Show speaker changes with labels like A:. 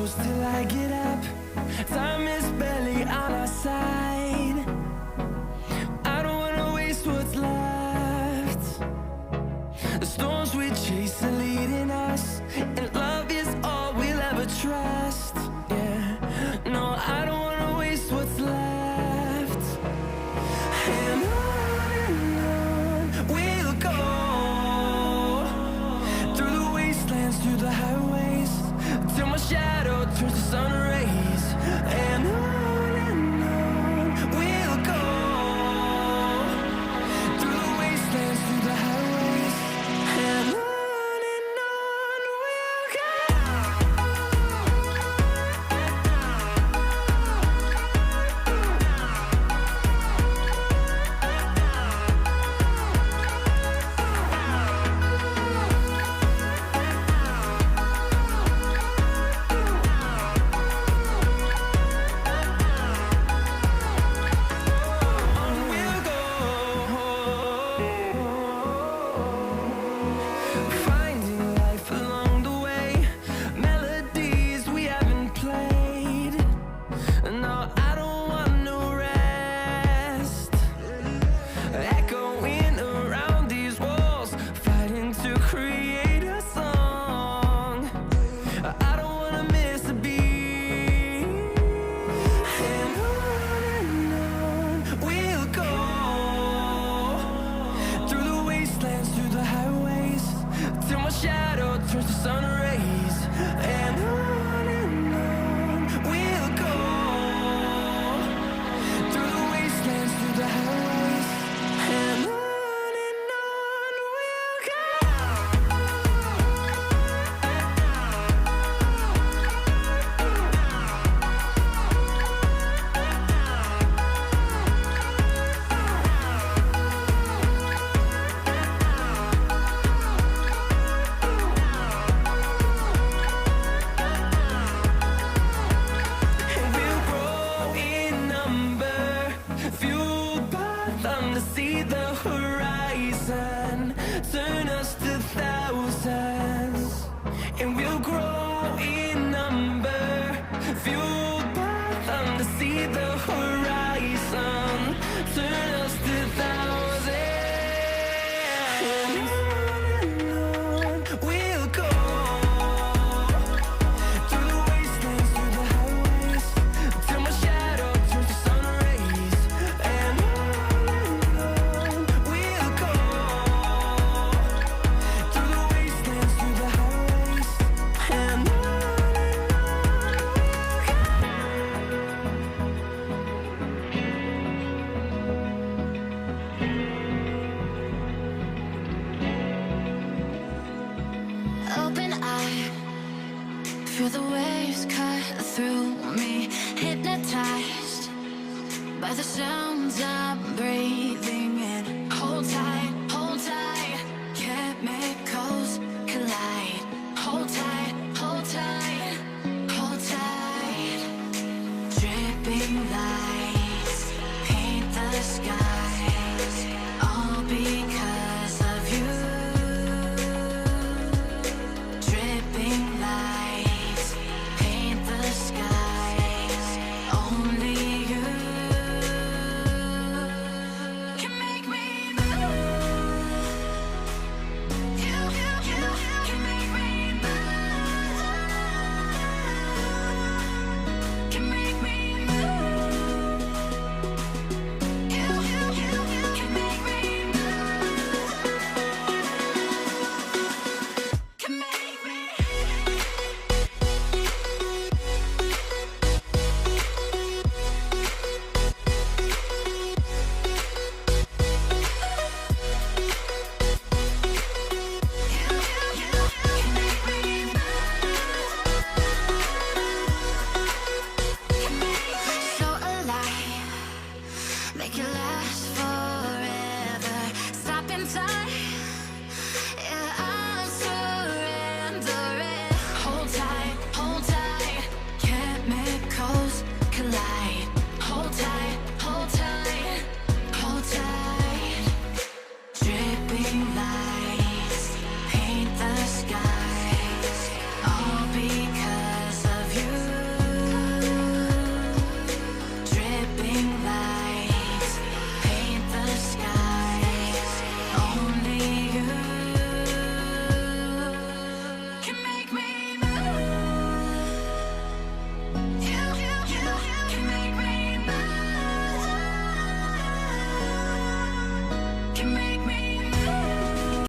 A: close till I get up. Time is barely on our side. I don't wanna waste what's left. The storms we chase are leading us, and love is all we'll ever trust. Yeah, no, I don't wanna waste what's left. And on we'll go, through the wastelands, through the highways, till my shadow turns to sun rays. And on we'll go, through the wastelands, through the highways, and on we'll go. Finding life along the way, melodies we haven't played. No, I don't want no rest. Echoing around these walls, fighting to create a song. I don't wanna miss a beat. And on we'll go, through the wastelands, through the highways, till my shadow turns to sun rays. And on we'll go, through the wastelands, through the highways, and on we'll go. And we'll grow in number, fueled by them to see the horizon, turn us to thousands. And we'll grow in number, fueled by them to see the horizon, turn us to thousands. And on we'll go, through the wastelands, through the highways, till my shadow turns to sun rays. And on we'll go, through the wastelands, through the highways, and on we'll go.
B: Open eye, feel the waves cut through me, hypnotized by the sounds I'm breathing in. Hold tight, chemicals collide. Hold tight, hold tight, hold tight. Dripping lights paint the sky.